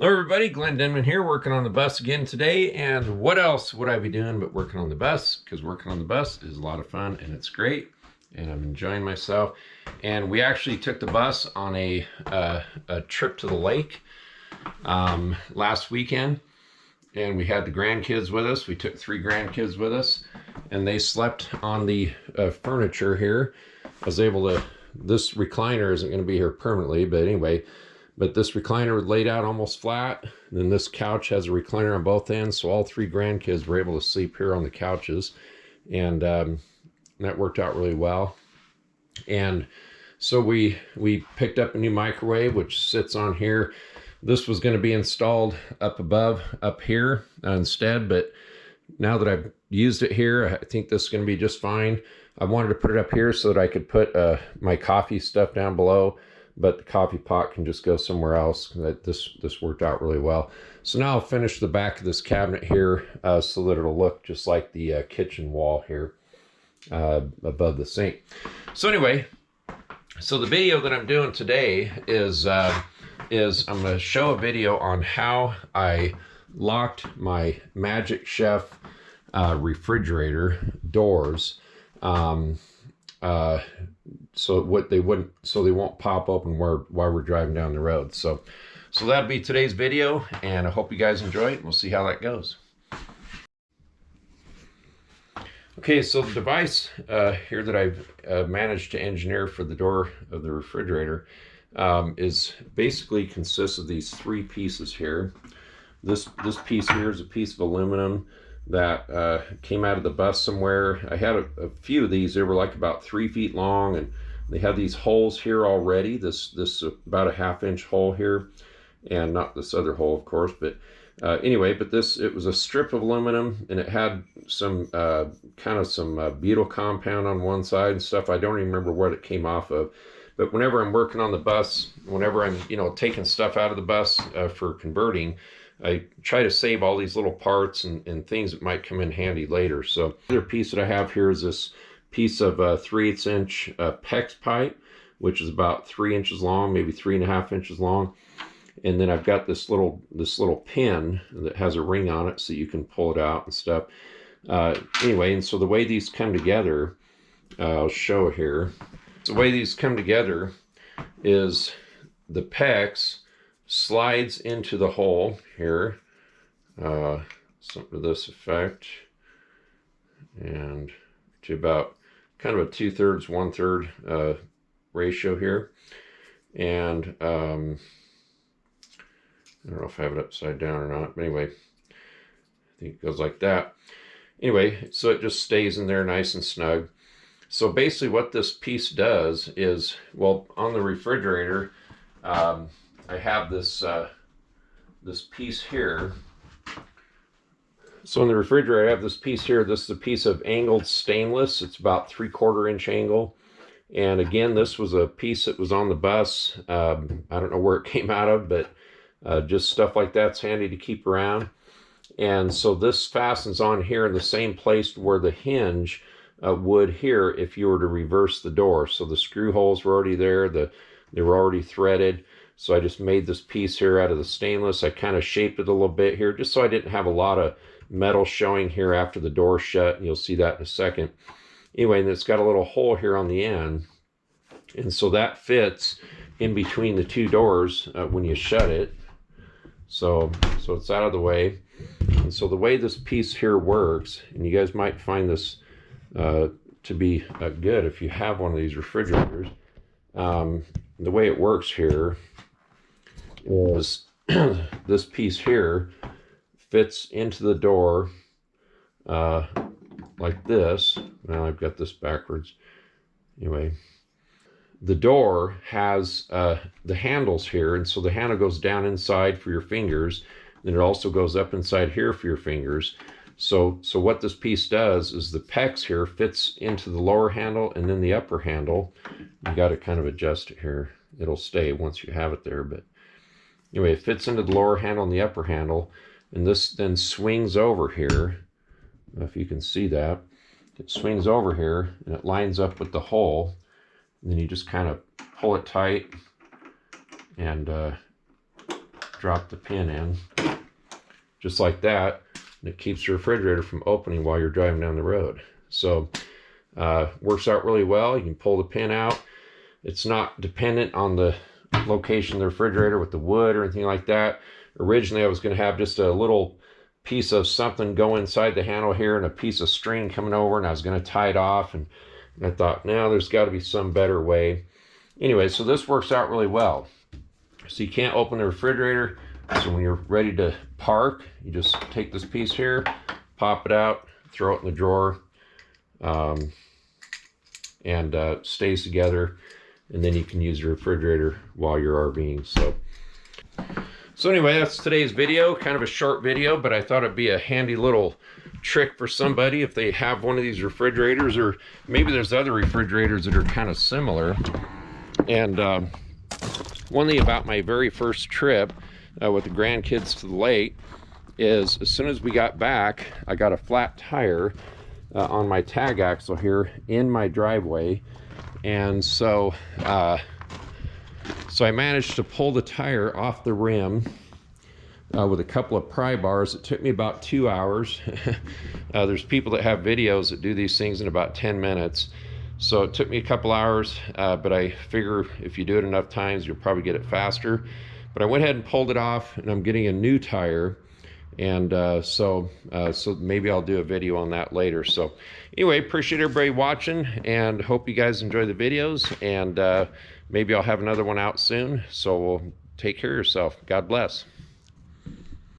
Hello everybody, Glenn Denman here, working on the bus again today. And what else would I be doing but working on the bus? Because working on the bus is a lot of fun and it's great and I'm enjoying myself. And we actually took the bus on a trip to the lake last weekend, and we had the grandkids with us. We took 3 grandkids with us and they slept on the furniture here. I was able to, this recliner isn't going to be here permanently, but anyway, but this recliner laid out almost flat. And then this couch has a recliner on both ends. So all 3 grandkids were able to sleep here on the couches. And that worked out really well. And so we picked up a new microwave, which sits on here. This was going to be installed up above, up here instead. But now that I've used it here, I think this is going to be just fine. I wanted to put it up here so that I could put my coffee stuff down below, but the coffee pot can just go somewhere else. This worked out really well. So now I'll finish the back of this cabinet here so that it'll look just like the kitchen wall here above the sink. So anyway, so the video that I'm doing today is I'm going to show a video on how I locked my Magic Chef refrigerator doors. So they won't pop open while we're driving down the road. So that'll be today's video, and I hope you guys enjoy it. We'll see how that goes. Okay, so the device here that I've managed to engineer for the door of the refrigerator is basically consists of these 3 pieces here. This piece here is a piece of aluminum that came out of the bus somewhere. I had a few of these. They were like about 3 feet long, and they had these holes here already. This about a 1/2 inch hole here, and not this other hole, of course. But anyway, but it was a strip of aluminum, and it had some kind of some butyl compound on one side and stuff. I don't even remember what it came off of. But whenever I'm working on the bus, whenever I'm taking stuff out of the bus for converting, I try to save all these little parts and things that might come in handy later. So the other piece that I have here is this piece of 3/8 inch PEX pipe, which is about 3 inches long, maybe 3.5 inches long. And then I've got this little pin that has a ring on it so you can pull it out and stuff. Anyway, and so the way these come together, I'll show here. The way these come together is the PEX slides into the hole here, something to this effect, and to about kind of a 2/3, 1/3 ratio here. And I don't know if I have it upside down or not, but anyway, I think it goes like that. Anyway, so it just stays in there nice and snug. So basically what this piece does is, well, on the refrigerator, I have this this piece here. So in the refrigerator, I have this piece here. This is a piece of angled stainless. It's about 3/4 inch angle. And again, this was a piece that was on the bus. I don't know where it came out of, but just stuff like that's handy to keep around. And so this fastens on here in the same place where the hinge would here if you were to reverse the door. So the screw holes were already there. They were already threaded. So I just made this piece here out of the stainless. I kind of shaped it a little bit here just so I didn't have a lot of metal showing here after the door shut. And you'll see that in a second. Anyway, and it's got a little hole here on the end. And so that fits in between the 2 doors when you shut it. So it's out of the way. And so the way this piece here works, and you guys might find this to be good if you have one of these refrigerators. The way it works here is this piece here fits into the door like this. Now I've got this backwards. Anyway, the door has the handles here, and so the handle goes down inside for your fingers, and it also goes up inside here for your fingers. So what this piece does is the PEX here fits into the lower handle and then the upper handle. You got to kind of adjust it here. It'll stay once you have it there, but anyway, it fits into the lower handle and the upper handle, and this then swings over here. If you can see that, it swings over here and it lines up with the hole, and then you just kind of pull it tight and drop the pin in, just like that, and it keeps the refrigerator from opening while you're driving down the road. So works out really well. You can pull the pin out. It's not dependent on the location of the refrigerator with the wood or anything like that. Originally I was going to have just a little piece of something go inside the handle here and a piece of string coming over, and I was going to tie it off, and I thought, no, there's got to be some better way. Anyway, so this works out really well. So you can't open the refrigerator, so when you're ready to park, you just take this piece here, pop it out, throw it in the drawer, and stays together, and then you can use your refrigerator while you're RVing. So anyway, that's today's video. Kind of a short video, but I thought it'd be a handy little trick for somebody if they have one of these refrigerators, or maybe there's other refrigerators that are kind of similar. And one thing about my very first trip with the grandkids to the lake is, as soon as we got back, I got a flat tire on my tag axle here in my driveway. And so I managed to pull the tire off the rim with a couple of pry bars. It took me about 2 hours. There's people that have videos that do these things in about 10 minutes. So it took me a couple hours, but I figure if you do it enough times, you'll probably get it faster. But I went ahead and pulled it off, and I'm getting a new tire. And so maybe I'll do a video on that later. So anyway, appreciate everybody watching, and hope you guys enjoy the videos, and maybe I'll have another one out soon. So take care of yourself. God bless.